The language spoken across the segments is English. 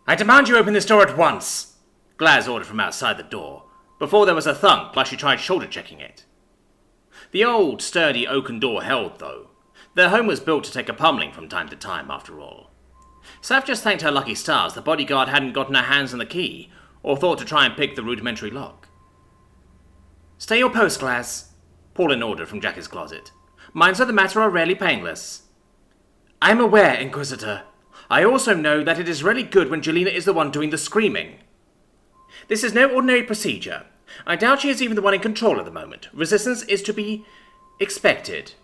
I demand you open this door at once, Glaz ordered from outside the door, before there was a thunk like she tried shoulder-checking it. The old, sturdy oaken door held, though. Their home was built to take a pummeling from time to time, after all. Saf just thanked her lucky stars the bodyguard hadn't gotten her hands on the key, or thought to try and pick the rudimentary lock. Stay your post, Glaz, Paulin ordered from Jackie's closet. Minds of the matter are rarely painless. I am aware, Inquisitor. I also know that it is really good when Jelena is the one doing the screaming. This is no ordinary procedure. I doubt she is even the one in control at the moment. Resistance is to be expected.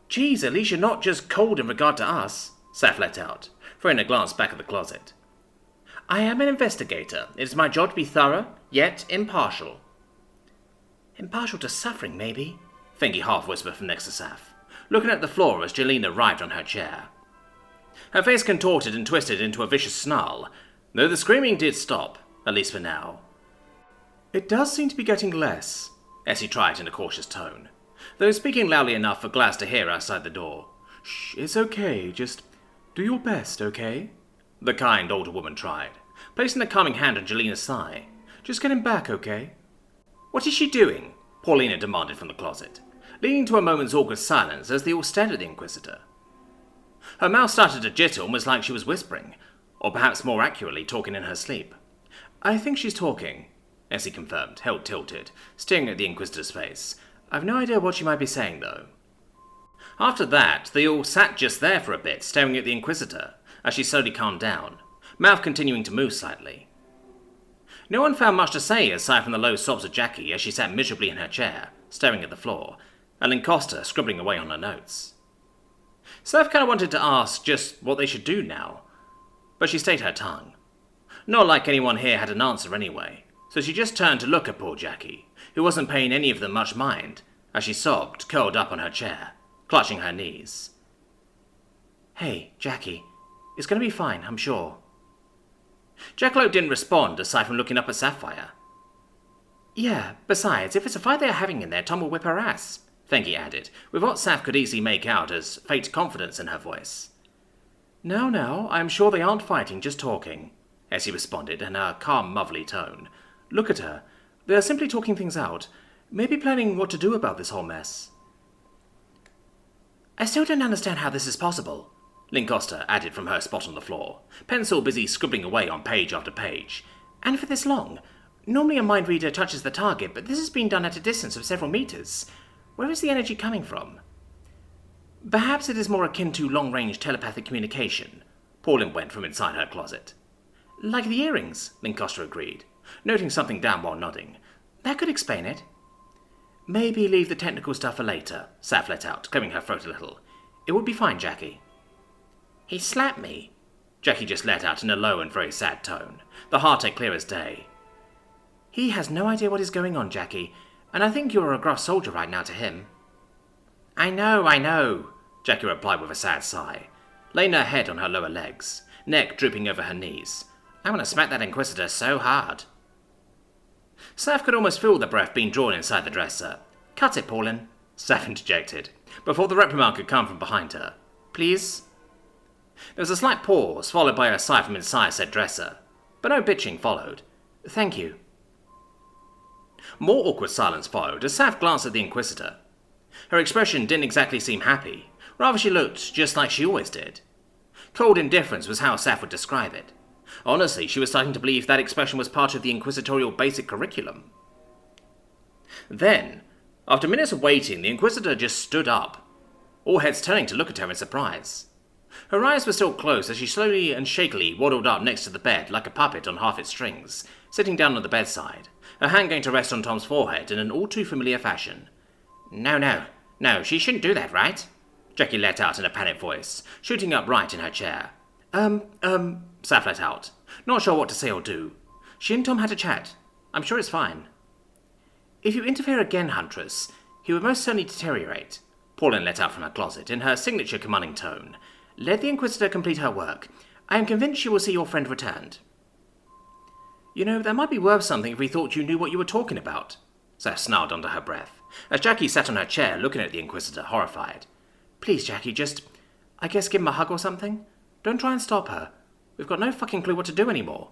Geez, at least you're not just cold in regard to us, Saf let out, throwing a glance back at the closet. I am an investigator. It is my job to be thorough, yet impartial. Impartial to suffering, maybe? Fengi half-whispered from next to Saf, looking at the floor as Jelena arrived on her chair. Her face contorted and twisted into a vicious snarl, though the screaming did stop, at least for now. It does seem to be getting less, Essie tried in a cautious tone, though speaking loudly enough for Glaz to hear outside the door. Shh, it's okay, just do your best, okay? The kind older woman tried, placing a calming hand on Jelena's thigh. Just get him back, okay? What is she doing? Paulina demanded from the closet, leading to a moment's awkward silence as they all stared at the Inquisitor. Her mouth started to jitter almost like she was whispering, or perhaps more accurately talking in her sleep. I think she's talking, Essie confirmed, held tilted, staring at the Inquisitor's face. I've no idea what she might be saying, though. After that, they all sat just there for a bit, staring at the Inquisitor, as she slowly calmed down, mouth continuing to move slightly. No one found much to say aside from the low sobs of Jackie as she sat miserably in her chair, staring at the floor, and Lincosta scribbling away on her notes. Seth kind of wanted to ask just what they should do now, but she stayed her tongue. Not like anyone here had an answer anyway, so she just turned to look at poor Jackie, who wasn't paying any of them much mind, as she sobbed, curled up on her chair, clutching her knees. Hey, Jackie, it's going to be fine, I'm sure. Jackalope didn't respond aside from looking up at Sapphire. Yeah, besides, if it's a fight they're having in there, Tom will whip her ass, Fengi added, with what Saf could easily make out as faint confidence in her voice. No, I'm sure they aren't fighting, just talking, Essie responded in her calm, motherly tone. Look at her. They are simply talking things out, maybe planning what to do about this whole mess. I still don't understand how this is possible, Lincosta added from her spot on the floor, pencil busy scribbling away on page after page. And for this long. Normally a mind reader touches the target, but this has been done at a distance of several meters. Where is the energy coming from? Perhaps it is more akin to long-range telepathic communication, Paulin went from inside her closet. Like the earrings, Lincosta agreed, noting something down while nodding. That could explain it. Maybe leave the technical stuff for later, Saf let out, clearing her throat a little. It would be fine, Jackie. He slapped me, Jackie just let out in a low and very sad tone, the heartache clear as day. He has no idea what is going on, Jackie, and I think you're a gruff soldier right now to him. I know, Jackie replied with a sad sigh, laying her head on her lower legs, neck drooping over her knees. I want to smack that Inquisitor so hard. Saf could almost feel the breath being drawn inside the dresser. Cut it, Paulin, Saf interjected, before the reprimand could come from behind her. Please? There was a slight pause, followed by a sigh from inside said dresser, but no bitching followed. Thank you. More awkward silence followed as Saf glanced at the Inquisitor. Her expression didn't exactly seem happy, rather she looked just like she always did. Cold indifference was how Saf would describe it. Honestly, she was starting to believe that expression was part of the inquisitorial basic curriculum. Then, after minutes of waiting, the Inquisitor just stood up, all heads turning to look at her in surprise. Her eyes were still closed as she slowly and shakily waddled up next to the bed like a puppet on half its strings, sitting down on the bedside, her hand going to rest on Tom's forehead in an all-too-familiar fashion. No, she shouldn't do that, right? Jackie let out in a panicked voice, shooting upright in her chair. Saf let out, not sure what to say or do. She and Tom had a chat. I'm sure it's fine. If you interfere again, Huntress, he would most certainly deteriorate, Paulin let out from her closet in her signature commanding tone. Let the Inquisitor complete her work. I am convinced she will see your friend returned. You know, that might be worth something if we thought you knew what you were talking about, Saf snarled under her breath, as Jackie sat on her chair looking at the Inquisitor, horrified. Please, Jackie, just, I guess give him a hug or something? Don't try and stop her. We've got no fucking clue what to do anymore.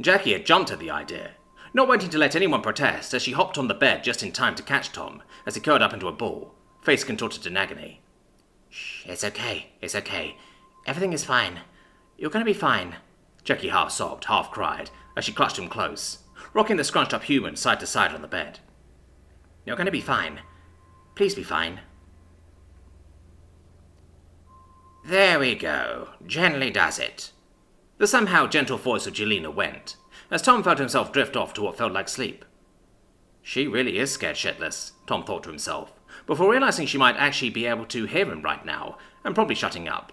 Jackie had jumped at the idea, not waiting to let anyone protest, as she hopped on the bed just in time to catch Tom as he curled up into a ball, face contorted in agony. "Shh, it's okay. Everything is fine. You're going to be fine," Jackie half sobbed, half cried, as she clutched him close, rocking the scrunched-up human side to side on the bed. "You're going to be fine. Please be fine." "There we go. Gently does it." The somehow gentle voice of Jelena went, as Tom felt himself drift off to what felt like sleep. She really is scared shitless, Tom thought to himself, before realizing she might actually be able to hear him right now, and probably shutting up.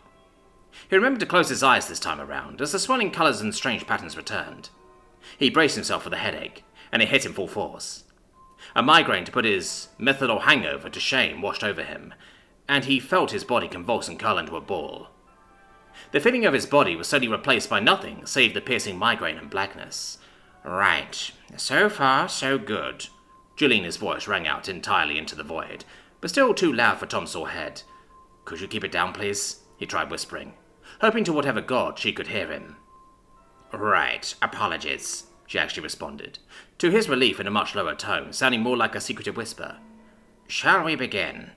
He remembered to close his eyes this time around, as the swelling colours and strange patterns returned. He braced himself for the headache, and it hit him full force. A migraine to put his methadol hangover to shame washed over him, and he felt his body convulse and curl into a ball. The feeling of his body was suddenly replaced by nothing save the piercing migraine and blackness. "Right, so far so good." Jelena's voice rang out entirely into the void, but still too loud for Tom's sore head. "Could you keep it down, please?" he tried whispering, hoping to whatever god she could hear him. "Right, apologies," she actually responded, to his relief in a much lower tone, sounding more like a secretive whisper. "Shall we begin?"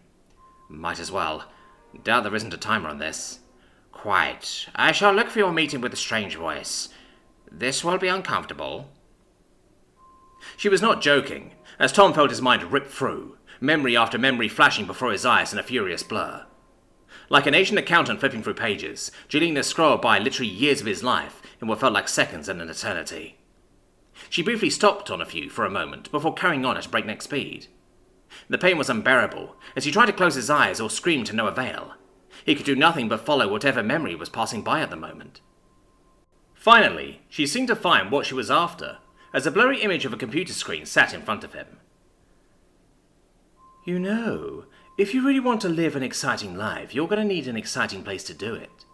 "Might as well. Doubt there isn't a timer on this." "Quite. I shall look for your meeting with the strange voice. This will be uncomfortable." She was not joking, as Tom felt his mind rip through, memory after memory flashing before his eyes in a furious blur. Like an Asian accountant flipping through pages, Jelena scrolled by literally years of his life in what felt like seconds and an eternity. She briefly stopped on a few for a moment before carrying on at breakneck speed. The pain was unbearable, as he tried to close his eyes or scream to no avail. He could do nothing but follow whatever memory was passing by at the moment. Finally, she seemed to find what she was after, as a blurry image of a computer screen sat in front of him. "You know, if you really want to live an exciting life, you're going to need an exciting place to do it."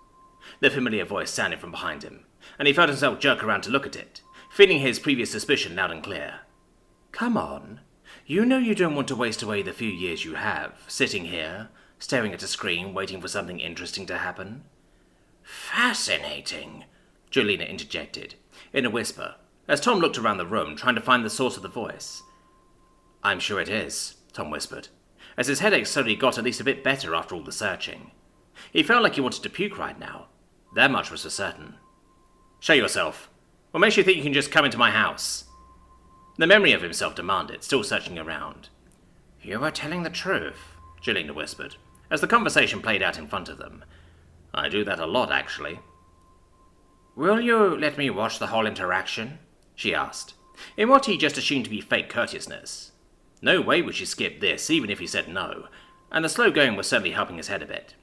The familiar voice sounded from behind him, and he felt himself jerk around to look at it, feeling his previous suspicion loud and clear. "Come on. You know you don't want to waste away the few years you have, sitting here, staring at a screen, waiting for something interesting to happen." "Fascinating," Jelena interjected, in a whisper, as Tom looked around the room, trying to find the source of the voice. "I'm sure it is," Tom whispered, as his headache suddenly got at least a bit better after all the searching. He felt like he wanted to puke right now. That much was for certain. "Show yourself. What makes you think you can just come into my house?" The memory of himself demanded, still searching around. "You were telling the truth," Jelena whispered, as the conversation played out in front of them. "I do that a lot, actually." "Will you let me watch the whole interaction?" she asked, in what he just assumed to be fake courteousness. No way would she skip this, even if he said no, and the slow going was certainly helping his head a bit.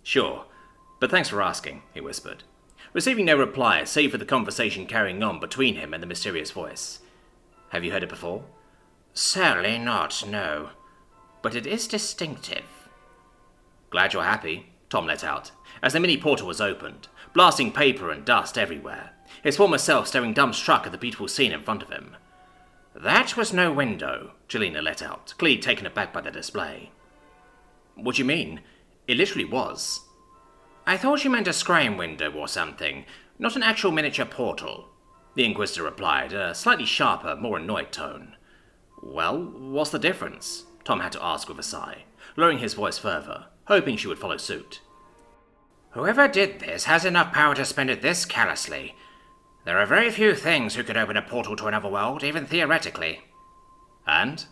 "Sure, but thanks for asking," he whispered, receiving no reply save for the conversation carrying on between him and the mysterious voice. "Have you heard it before?" "Certainly not, no. But it is distinctive." "Glad you're happy," Tom let out, as the mini portal was opened, blasting paper and dust everywhere, his former self staring dumbstruck at the beautiful scene in front of him. "That was no window," Jelena let out, clearly taken aback by the display. "What do you mean? It literally was." "I thought you meant a scrying window or something, not an actual miniature portal," the Inquisitor replied, in a slightly sharper, more annoyed tone. "Well, what's the difference?" Tom had to ask with a sigh, lowering his voice further, hoping she would follow suit. "Whoever did this has enough power to spend it this callously. There are very few things who could open a portal to another world, even theoretically." "And?"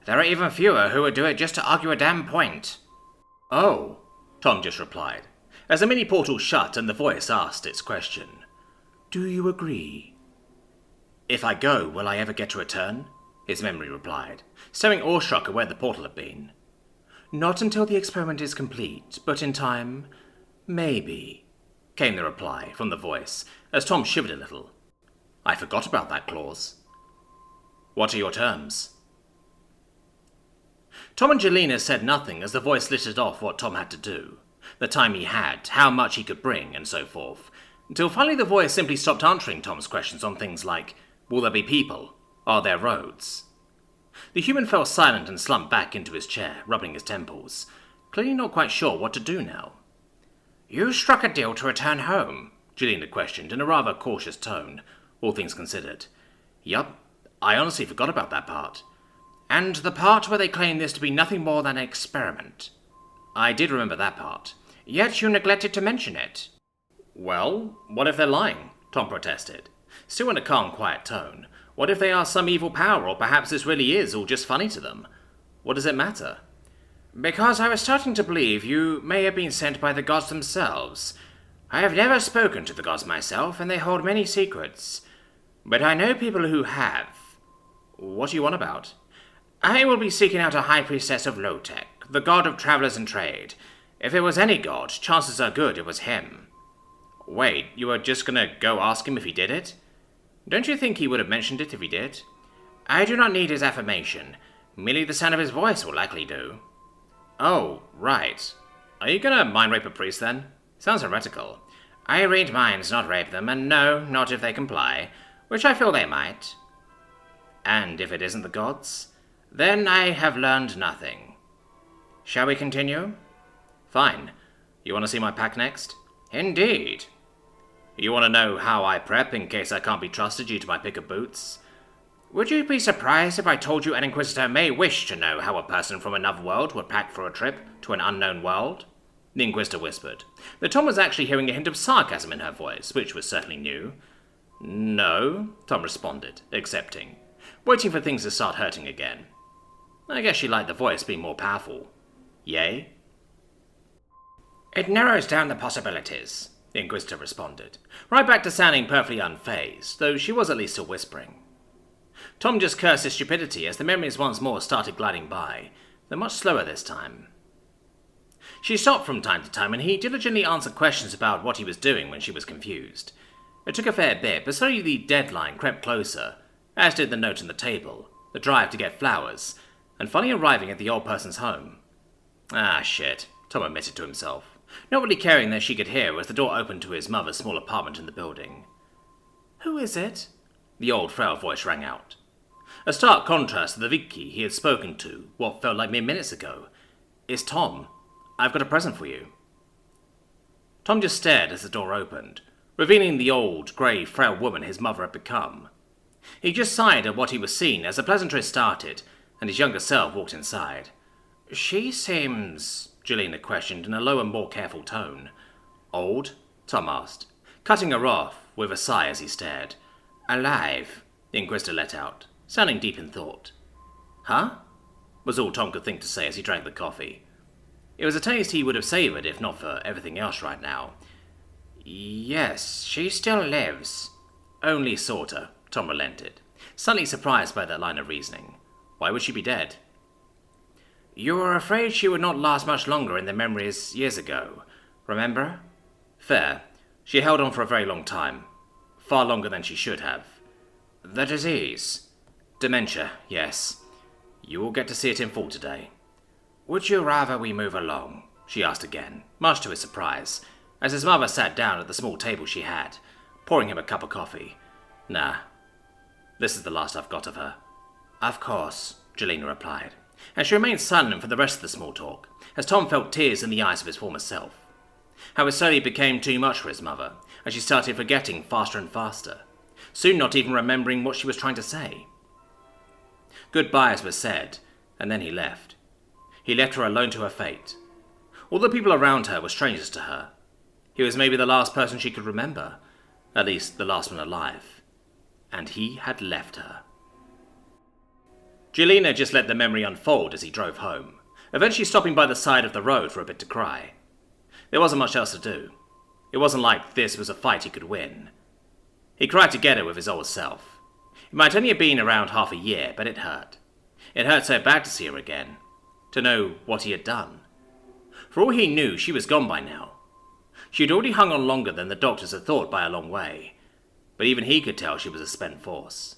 "There are even fewer who would do it just to argue a damn point." "Oh," Tom just replied, as the mini portal shut and the voice asked its question. "Do you agree?" "If I go, will I ever get to return?" his memory replied, staring awestruck at where the portal had been. "Not until the experiment is complete, but in time, maybe," came the reply from the voice, as Tom shivered a little. "I forgot about that clause." "What are your terms?" Tom and Jelena said nothing as the voice listed off what Tom had to do, the time he had, how much he could bring, and so forth, until finally the voice simply stopped answering Tom's questions on things like, will there be people? Are there roads? The human fell silent and slumped back into his chair, rubbing his temples, clearly not quite sure what to do now. You struck a deal to return home? Jelena questioned in a rather cautious tone, all things considered. Yup, I honestly forgot about that part. And the part where they claim this to be nothing more than an experiment. I did remember that part. Yet you neglected to mention it. Well, what if they're lying? Tom protested. Still in a calm, quiet tone. What if they are some evil power, or perhaps this really is all just funny to them? What does it matter? Because I was starting to believe you may have been sent by the gods themselves. I have never spoken to the gods myself, and they hold many secrets. But I know people who have. What do you want about? I will be seeking out a high priestess of Low-Tech, the god of travelers and trade. If it was any god, chances are good it was him. Wait, you were just gonna go ask him if he did it? Don't you think he would have mentioned it if he did? I do not need his affirmation. Merely the sound of his voice will likely do. Oh, right. Are you gonna mind rape a priest then? Sounds heretical. I read minds, not rape them, and no, not if they comply, which I feel they might. And if it isn't the gods? Then I have learned nothing. Shall we continue? Fine. You want to see my pack next? Indeed. You want to know how I prep in case I can't be trusted due to my pick of boots? Would you be surprised if I told you an inquisitor may wish to know how a person from another world would pack for a trip to an unknown world? The inquisitor whispered, but Tom was actually hearing a hint of sarcasm in her voice, which was certainly new. No, Tom responded, accepting, waiting for things to start hurting again. I guess she liked the voice being more powerful. Yay? It narrows down the possibilities, the inquisitor responded, right back to sounding perfectly unfazed, though she was at least still whispering. Tom just cursed his stupidity as the memories once more started gliding by, though much slower this time. She stopped from time to time, and he diligently answered questions about what he was doing when she was confused. It took a fair bit, but slowly the deadline crept closer, as did the note on the table, the drive to get flowers, and finally arriving at the old person's home. Ah, shit, Tom admitted to himself, not really caring that she could hear as the door opened to his mother's small apartment in the building. Who is it? The old frail voice rang out. A stark contrast to the Vicky he had spoken to what felt like mere minutes ago. It's Tom. I've got a present for you. Tom just stared as the door opened, revealing the old, grey, frail woman his mother had become. He just sighed at what he was seeing as the pleasantry started, and his younger self walked inside. She seems, Jelena questioned in a lower, more careful tone. Old? Tom asked, cutting her off with a sigh as he stared. Alive, the inquisitor let out, sounding deep in thought. Huh? Was all Tom could think to say as he drank the coffee. It was a taste he would have savoured if not for everything else right now. Yes, she still lives. Only sorta, Tom relented, suddenly surprised by that line of reasoning. Why would she be dead? You were afraid she would not last much longer in the memories years ago, remember? Fair. She held on for a very long time. Far longer than she should have. The disease. Dementia, yes. You will get to see it in full today. Would you rather we move along? She asked again, much to his surprise, as his mother sat down at the small table she had, pouring him a cup of coffee. Nah. This is the last I've got of her. Of course, Jelena replied, and she remained silent for the rest of the small talk, as Tom felt tears in the eyes of his former self. How it slowly became too much for his mother, as she started forgetting faster and faster, soon not even remembering what she was trying to say. Goodbyes were said, and then he left. He left her alone to her fate. All the people around her were strangers to her. He was maybe the last person she could remember, at least the last one alive. And he had left her. Jelena just let the memory unfold as he drove home, eventually stopping by the side of the road for a bit to cry. There wasn't much else to do. It wasn't like this was a fight he could win. He cried together with his old self. It might only have been around half a year, but it hurt. It hurt so bad to see her again, to know what he had done. For all he knew, she was gone by now. She had already hung on longer than the doctors had thought by a long way, but even he could tell she was a spent force.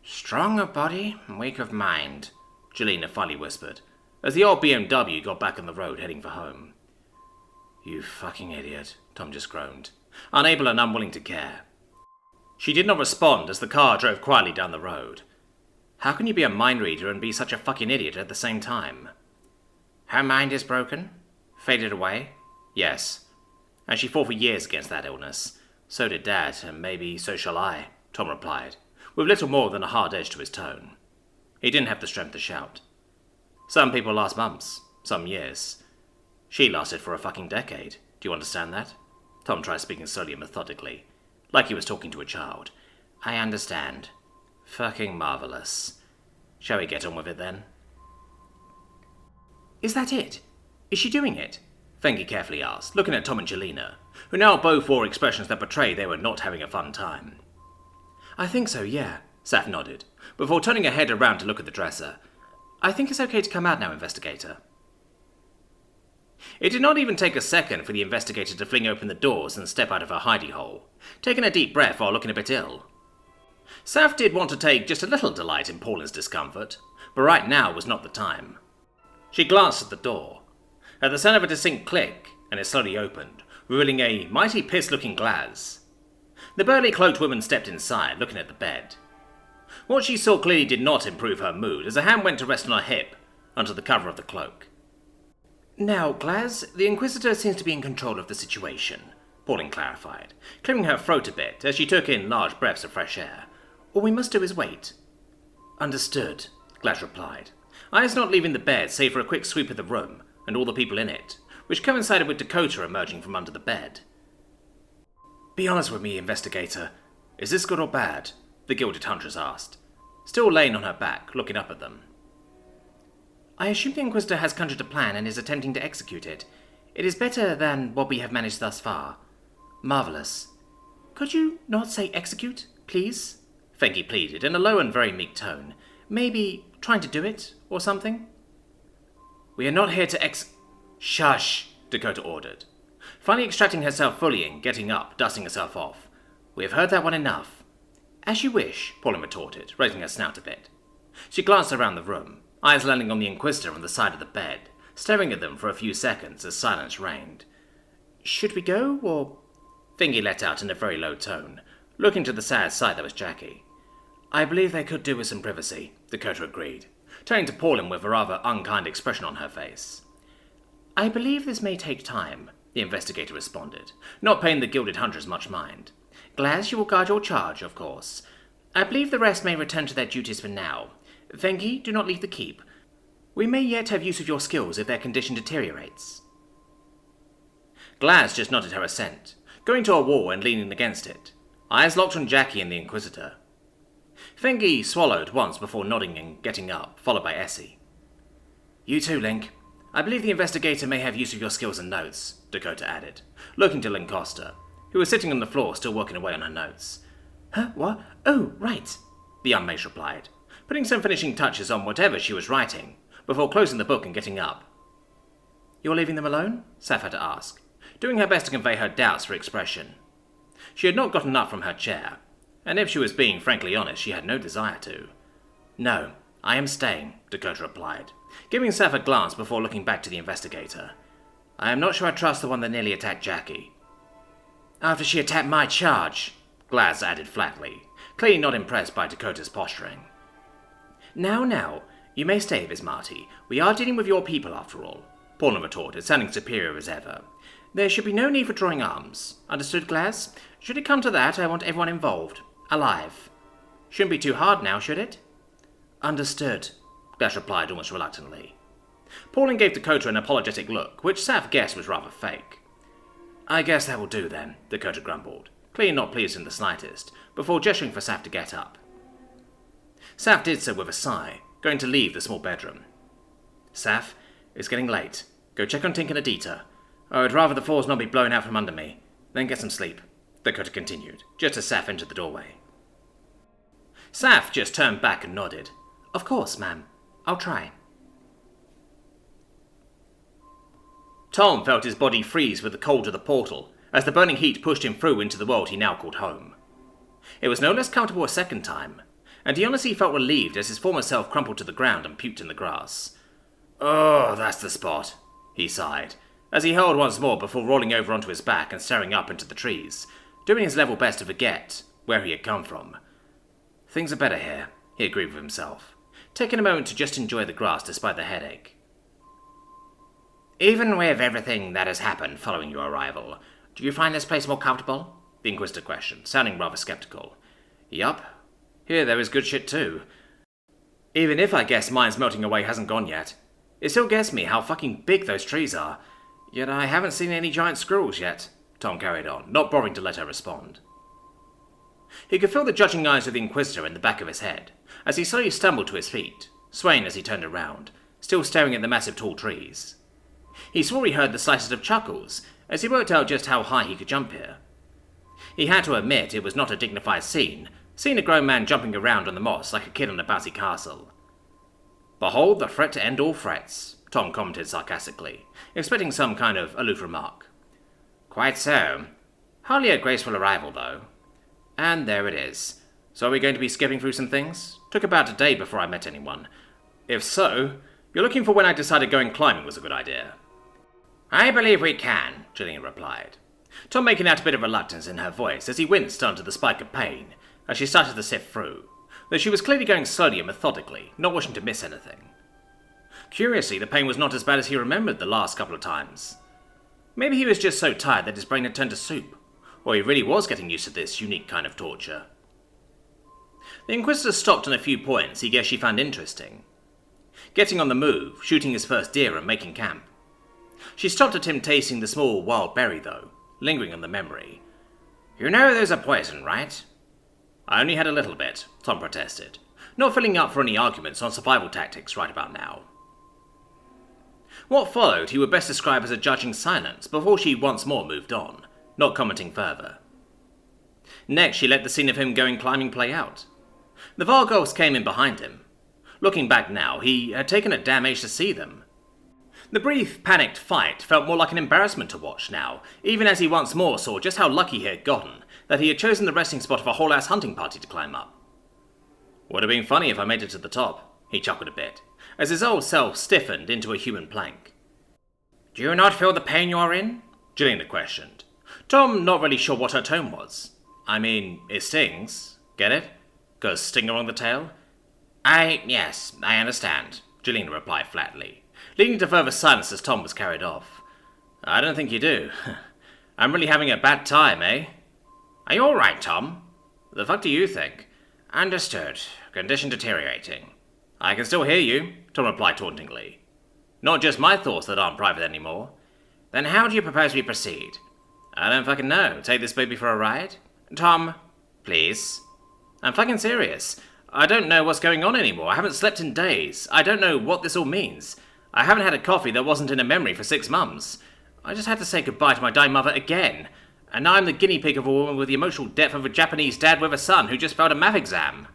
Strong of body, weak of mind, Jelena finally whispered, as the old BMW got back on the road heading for home. You fucking idiot, Tom just groaned, unable and unwilling to care. She did not respond as the car drove quietly down the road. How can you be a mind reader and be such a fucking idiot at the same time? Her mind is broken? Faded away? Yes. and she fought for years against that illness. So did Dad, and maybe so shall I, Tom replied, with little more than a hard edge to his tone. He didn't have the strength to shout. Some people last months, some years. She lasted for a fucking decade. Do you understand that? Tom tried speaking slowly and methodically, like he was talking to a child. I understand. Fucking marvelous. Shall we get on with it then? Is that it? Is she doing it? Fengi carefully asked, looking at Tom and Jelena, who now both wore expressions that betrayed they were not having a fun time. I think so, yeah, Saf nodded, before turning her head around to look at the dresser. I think it's okay to come out now, investigator. It did not even take a second for the investigator to fling open the doors and step out of her hidey hole, taking a deep breath while looking a bit ill. Saf did want to take just a little delight in Pauline's discomfort, but right now was not the time. She glanced at the door. At the sound of a distinct click, and it slowly opened, revealing a mighty pissed-looking Glaz. The burly cloaked woman stepped inside, looking at the bed. What she saw clearly did not improve her mood, as a hand went to rest on her hip, under the cover of the cloak. Now, Glaz, the Inquisitor seems to be in control of the situation, Pauline clarified, clearing her throat a bit as she took in large breaths of fresh air. All we must do is wait. Understood, Glaz replied, eyes not leaving the bed save for a quick sweep of the room and all the people in it, which coincided with Dakota emerging from under the bed. Be honest with me, investigator. Is this good or bad? The gilded Huntress asked, still laying on her back, looking up at them. I assume the Inquisitor has conjured a plan and is attempting to execute it. It is better than what we have managed thus far. Marvelous. Could you not say execute, please? Fengi pleaded in a low and very meek tone. Maybe trying to do it, or something? We are not here to Shush, Dakota ordered, finally extracting herself fully and getting up, dusting herself off. We have heard that one enough. As you wish, Pauline retorted, raising her snout a bit. She glanced around the room, eyes landing on the Inquisitor on the side of the bed, staring at them for a few seconds as silence reigned. Should we go, or... Fengi let out in a very low tone, looking to the sad sight that was Jackie. I believe they could do with some privacy, Dakota agreed, turning to Pauline with a rather unkind expression on her face. I believe this may take time, the investigator responded, not paying the gilded Huntress much mind. Glaz, you will guard your charge, of course. I believe the rest may return to their duties for now. Fengi, do not leave the keep. We may yet have use of your skills if their condition deteriorates. Glaz just nodded her assent, going to a wall and leaning against it, eyes locked on Jackie and the Inquisitor. Fengi swallowed once before nodding and getting up, followed by Essie. You too, Link. I believe the investigator may have use of your skills and notes, Dakota added, looking to Lancaster, who was sitting on the floor still working away on her notes. Huh? What? Oh, right, the young mage replied, putting some finishing touches on whatever she was writing, before closing the book and getting up. You're leaving them alone? Saf had to ask, doing her best to convey her doubts for expression. She had not gotten up from her chair, and if she was being frankly honest, she had no desire to. No, I am staying, Dakota replied, giving Saf a glance before looking back to the investigator. I am not sure I trust the one that nearly attacked Jackie. After she attacked my charge, Glaz added flatly, clearly not impressed by Dakota's posturing. Now, you may stay, Vismarty. We are dealing with your people, after all, Paula retorted, sounding superior as ever. There should be no need for drawing arms. Understood, Glaz? Should it come to that, I want everyone involved. Alive. Shouldn't be too hard now, should it? Understood, Glaz replied almost reluctantly. Pauline gave Dakota an apologetic look, which Saf guessed was rather fake. I guess that will do then, Dakota grumbled, clearly not pleased in the slightest, before gesturing for Saf to get up. Saf did so with a sigh, going to leave the small bedroom. Saf, it's getting late. Go check on Tink and Adita. I'd rather the floors not be blown out from under me. Then get some sleep, Dakota continued, just as Saf entered the doorway. Saf just turned back and nodded. Of course, ma'am. I'll try. Tom felt his body freeze with the cold of the portal as the burning heat pushed him through into the world he now called home. It was no less comfortable a second time, and he honestly felt relieved as his former self crumpled to the ground and puked in the grass. Oh, that's the spot, he sighed, as he hurled once more before rolling over onto his back and staring up into the trees, doing his level best to forget where he had come from. Things are better here, he agreed with himself, taking a moment to just enjoy the grass despite the headache. Even with everything that has happened following your arrival, Do you find this place more comfortable? The Inquisitor questioned, sounding rather skeptical. Yup. Here there is good shit too. Even if I guess mine's melting away hasn't gone yet. It still gets me how fucking big those trees are. Yet I haven't seen any giant squirrels yet, Tom carried on, not bothering to let her respond. He could feel the judging eyes of the Inquisitor in the back of his head, as he slowly stumbled to his feet, swaying as he turned around, still staring at the massive tall trees. He swore he heard the slightest of chuckles, as he worked out just how high he could jump here. He had to admit it was not a dignified scene, seeing a grown man jumping around on the moss like a kid on a bouncy castle. Behold the threat to end all threats, Tom commented sarcastically, expecting some kind of aloof remark. Quite so. Hardly a graceful arrival, though. And there it is. So are we going to be skipping through some things? Took about a day before I met anyone. If so, you're looking for when I decided going climbing was a good idea. I believe we can, Gillian replied, Tom making out a bit of reluctance in her voice as he winced under the spike of pain as she started to sift through, though she was clearly going slowly and methodically, not wishing to miss anything. Curiously, the pain was not as bad as he remembered the last couple of times. Maybe he was just so tired that his brain had turned to soup, or he really was getting used to this unique kind of torture. The Inquisitor stopped on a few points he guessed she found interesting. Getting on the move, shooting his first deer and making camp. She stopped at him tasting the small wild berry, though, lingering on the memory. You know there's a poison, right? I only had a little bit, Tom protested, not filling up for any arguments on survival tactics right about now. What followed he would best describe as a judging silence before she once more moved on, not commenting further. Next, she let the scene of him going climbing play out. The vargulfs came in behind him. Looking back now, he had taken a damn age to see them. The brief, panicked fight felt more like an embarrassment to watch now, even as he once more saw just how lucky he had gotten that he had chosen the resting spot of a whole-ass hunting party to climb up. Would have been funny if I made it to the top, he chuckled a bit, as his old self stiffened into a human plank. Do you not feel the pain you are in? Gillian questioned. Tom not really sure what her tone was. I mean, it stings. Get it? Goes sting along the tail? Yes, I understand, Gillian replied flatly, leading to further silence as Tom was carried off. I don't think you do. I'm really having a bad time, eh? Are you alright, Tom? The fuck do you think? Understood. Condition deteriorating. I can still hear you, Tom replied tauntingly. Not just my thoughts that aren't private anymore. Then how do you propose we proceed? I don't fucking know. Take this baby for a ride? Tom, please. I'm fucking serious. I don't know what's going on anymore. I haven't slept in days. I don't know what this all means. I haven't had a coffee that wasn't in a memory for 6 months. I just had to say goodbye to my dying mother again. And now I'm the guinea pig of a woman with the emotional depth of a Japanese dad with a son who just failed a math exam.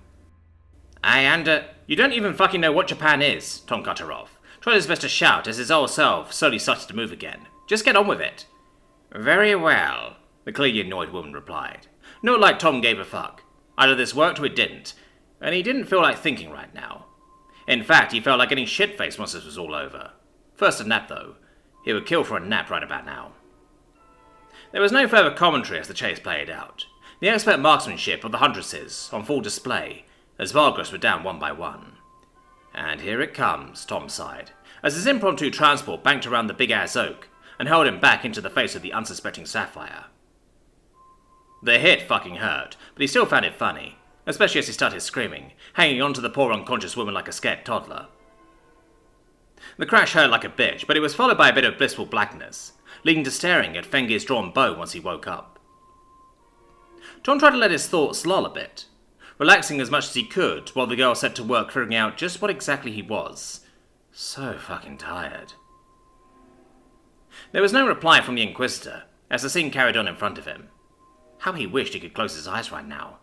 You don't even fucking know what Japan is, Tom cut her off. Tried his best to shout as his old self slowly started to move again. Just get on with it. Very well, the clearly annoyed woman replied. Not like Tom gave a fuck. Either this worked or it didn't. And he didn't feel like thinking right now. In fact, he felt like getting shit-faced once this was all over. First a nap, though. He would kill for a nap right about now. There was no further commentary as the chase played out. The expert marksmanship of the Huntresses on full display, as vargulfs were down one by one. And here it comes, Tom sighed, as his impromptu transport banked around the big-ass oak and hurled him back into the face of the unsuspecting Sapphire. The hit fucking hurt, but he still found it funny, especially as he started screaming, hanging onto the poor unconscious woman like a scared toddler. The crash hurt like a bitch, but it was followed by a bit of blissful blackness, leading to staring at Fengir's drawn bow once he woke up. Tom tried to let his thoughts lull a bit, relaxing as much as he could while the girl set to work figuring out just what exactly he was. So fucking tired. There was no reply from the Inquisitor as the scene carried on in front of him. How he wished he could close his eyes right now.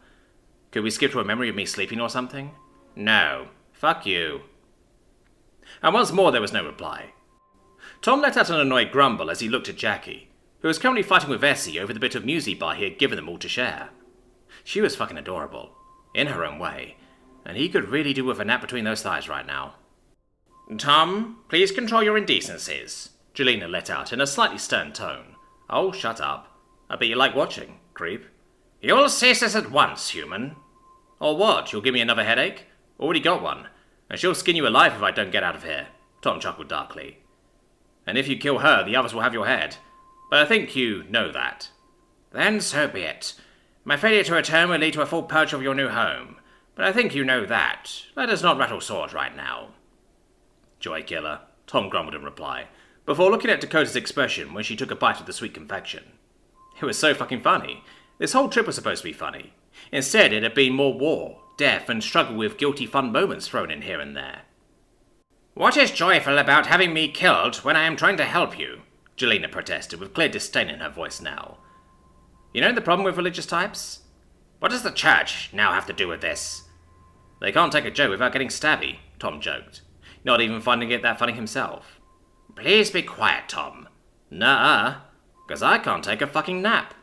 Could we skip to a memory of me sleeping or something? No. Fuck you. And once more there was no reply. Tom let out an annoyed grumble as he looked at Jackie, who was currently fighting with Essie over the bit of muesli bar he had given them all to share. She was fucking adorable, in her own way, and he could really do with a nap between those thighs right now. Tom, please control your indecencies, Jelena let out in a slightly stern tone. Oh, shut up. I bet you like watching, creep. You'll cease this at once, human. Or what, you'll give me another headache? Already got one, and she'll skin you alive if I don't get out of here, Tom chuckled darkly. And if you kill her, the others will have your head. But I think you know that. Then so be it. My failure to return will lead to a full purge of your new home. But I think you know that. Let us not rattle swords right now. Joy killer, Tom grumbled in reply, before looking at Dakota's expression when she took a bite of the sweet confection. It was so fucking funny. This whole trip was supposed to be funny. Instead, it had been more war, death, and struggle with guilty fun moments thrown in here and there. What is joyful about having me killed when I am trying to help you? Jelena protested, with clear disdain in her voice now. You know the problem with religious types? What does the church now have to do with this? They can't take a joke without getting stabby, Tom joked, not even finding it that funny himself. Please be quiet, Tom. Nuh-uh, 'cause I can't take a fucking nap.